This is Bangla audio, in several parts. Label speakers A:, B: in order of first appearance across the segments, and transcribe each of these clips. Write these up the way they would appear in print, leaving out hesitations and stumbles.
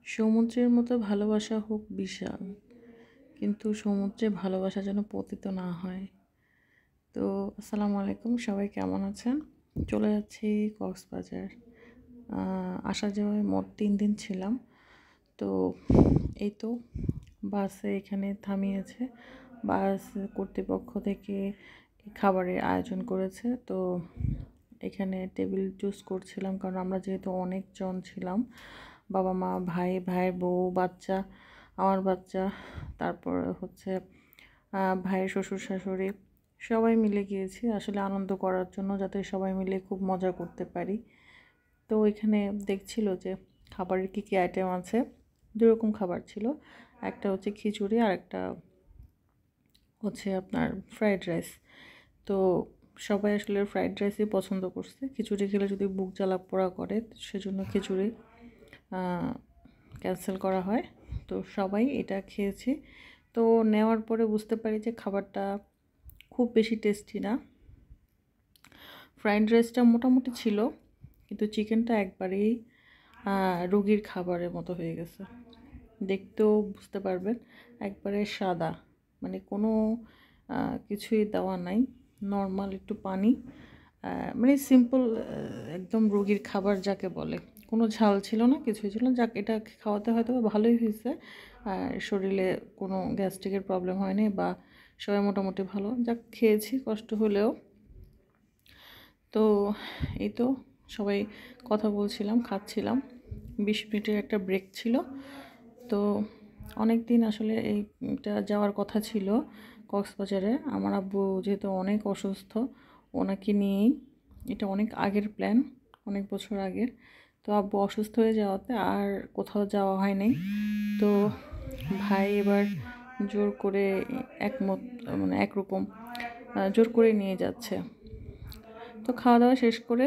A: সমুদ্রের মতো ভালোবাসা হোক বিশাল, কিন্তু সমুদ্রে ভালোবাসা যেন পতিত না হয়। তো আসসালামু আলাইকুম, সবাই কেমন আছেন? চলে যাচ্ছি কক্সবাজার। আসা যাওয়ায় মোট 3 দিন ছিলাম। তো এই তো বাসে এখানে থামিয়েছে। বাস কর্তৃপক্ষ থেকে খাবারের আয়োজন করেছে। তো এখানে টেবিল চুজ করছিলাম, কারণ আমরা যেহেতু অনেকজন ছিলাম, বাবা মা, ভাইয়ের বউ, বাচ্চা, আমার বাচ্চা, তারপর হচ্ছে ভাইয়ের শ্বশুর শাশুড়ি, সবাই মিলে গিয়েছি আসলে আনন্দ করার জন্য, যাতে সবাই মিলে খুব মজা করতে পারি। তো এখানে দেখছিল যে খাবারের কী কী আইটেম আছে। 2 রকম খাবার ছিল, একটা হচ্ছে খিচুড়ি আর একটা হচ্ছে আপনার ফ্রাইড রাইস। তো সবাই আসলে ফ্রাইড রাইসই পছন্দ করছে। খিচুড়ি খেলে যদি বুক জ্বালা পোড়া করে, সেজন্য খিচুড়ি ক্যান্সেল করা হয়। তো সবাই এটা খেয়েছি। তো নেওয়ার পরে বুঝতে পারি যে খাবারটা খুব বেশি টেস্টি না। ফ্রাইড রাইসটা মোটামুটি ছিল, কিন্তু চিকেনটা একবারেই রোগীর খাবারের মতো হয়ে গেছে। দেখতেও বুঝতে পারবেন একবারে সাদা, মানে কোনো কিছুই দেওয়া নাই, নর্মাল একটু পানি, মানে সিম্পল, একদম রোগীর খাবার যাকে বলে। কোনো ঝাল ছিল না, কিছুই ছিল না। যাক, এটা খাওয়াতে হয়তো ভালোই হয়েছে, শরীরে কোনো গ্যাস্ট্রিকের প্রবলেম হয়নি, বা সবাই মোটামুটি ভালো। যাক, খেয়েছি কষ্ট হলেও। তো এই তো সবাই কথা বলছিলাম, খাচ্ছিলাম। 20 মিনিটের একটা ব্রেক ছিল। তো অনেক দিন আসলে এইটা যাওয়ার কথা ছিল কক্সবাজারে। আমার আব্বু যেহেতু অনেক অসুস্থ, ওনাকে নিয়েই, এটা অনেক আগের প্ল্যান, অনেক বছর আগের। তো আব্বু অসুস্থ হয়ে যাওয়াতে আর কোথাও যাওয়া হয় নাই। তো ভাই এবার জোর করে একমত, মানে একরকম জোর করে নিয়ে যাচ্ছে। তো খাওয়া দাওয়া শেষ করে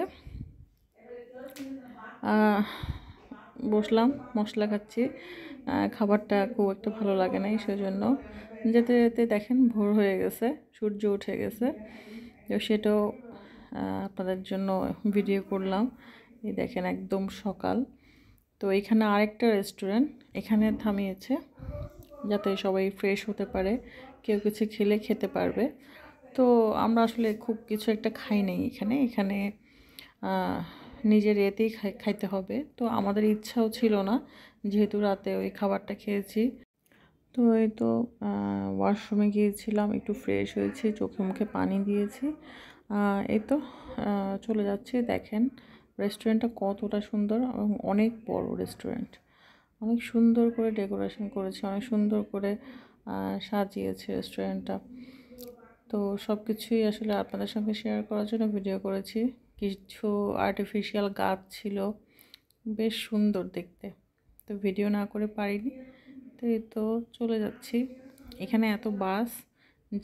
A: বসলাম, মশলা খাচ্ছি। খাবারটা খুব একটা ভালো লাগে নাই, সেজন্য যেতে যেতে দেখেন ভোর হয়ে গেছে, সূর্য উঠে গেছে। তো সেটাও আপনাদের জন্য ভিডিও করলাম। এই দেখেন একদম সকাল। তো এখানে আরেকটা রেস্টুরেন্ট এখানে থামিয়েছে, যাতে সবাই ফ্রেশ হতে পারে, কেউ কিছু খেলে খেতে পারবে। তো আমরা আসলে খুব কিছু একটা খাই নাই এখানে। এখানে নিজের এতেই খাইতে হবে। তো আমাদের ইচ্ছাও ছিল না, যেহেতু রাতে ওই খাবারটা খেয়েছি। তো এই তো ওয়াশরুমে গিয়েছিলাম, একটু ফ্রেশ হয়েছি, চোখে মুখে পানি দিয়েছি। এই তো চলে যাচ্ছি। দেখেন রেস্টুরেন্টটা কতটা সুন্দর এবং অনেক বড় রেস্টুরেন্ট। অনেক সুন্দর করে ডেকোরেশন করেছে, অনেক সুন্দর করে সাজিয়েছে রেস্টুরেন্টটা। তো সব কিছুই আসলে আপনাদের সঙ্গে শেয়ার করার জন্য ভিডিও করেছি। কিছু আর্টিফিশিয়াল গাছ ছিল, বেশ সুন্দর দেখতে। তো ভিডিও না করে পারিনি। তো এই তো চলে যাচ্ছি। এখানে এত বাস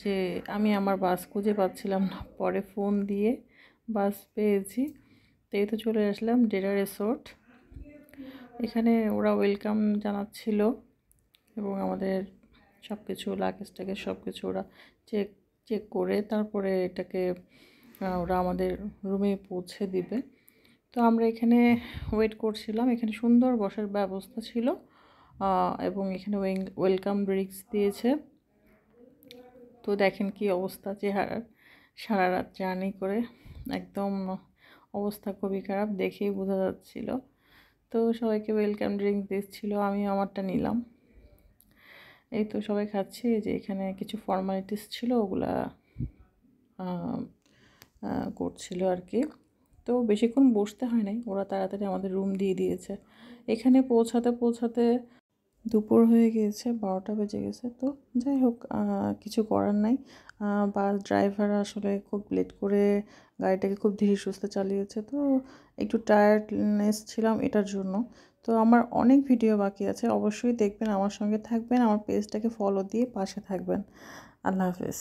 A: যে আমি আমার বাস খুঁজে পাচ্ছিলাম না, পরে ফোন দিয়ে বাস পেয়েছি। তো এই তো চলে আসলাম ডেরা রিসোর্ট। এখানে ওরা ওয়েলকাম জানাচ্ছিল এবং আমাদের সব কিছু লাগেজটাকে সব কিছু ওরা চেক চেক করে তারপরে এটাকে ওরা আমাদের রুমে পৌঁছে দিবে। তো আমরা এখানে ওয়েট করছিলাম। এখানে সুন্দর বসার ব্যবস্থা ছিল, এবং এখানে ওয়েলকাম ড্রিঙ্কস দিয়েছে। তো দেখেন কি অবস্থা চেহারার, সারা রাত জার্নি করে একদম অবস্থা খুবই খারাপ, দেখেই বোঝা যাচ্ছিল। তো সবাইকে ওয়েলকাম ড্রিঙ্ক দিচ্ছিল, আমি আমারটা নিলাম। এই তো সবাই খাচ্ছে। যে এখানে কিছু ফর্মালিটিস ছিল, ওগুলা করছিল আর কি। তো বেশিক্ষণ বসতে হয় নাই, ওরা তাড়াতাড়ি আমাদের রুম দিয়ে দিয়েছে। এখানে পৌঁছাতে পৌঁছাতে দুপুর হয়ে গিয়েছে, 12টা বেজে গেছে। তো যাই হোক, কিছু করার নাই। বাস ড্রাইভার আসলে খুব লেট করে গাড়িটাকে খুব ধীরে সুস্থে চালিয়েছে। তো একটু টায়ার্ডনেস ছিলাম এটার জন্য। তো আমার অনেক ভিডিও বাকি আছে, অবশ্যই দেখবেন, আমার সঙ্গে থাকবেন, আমার পেজটাকে ফলো দিয়ে পাশে থাকবেন। আল্লাহ হাফেজ।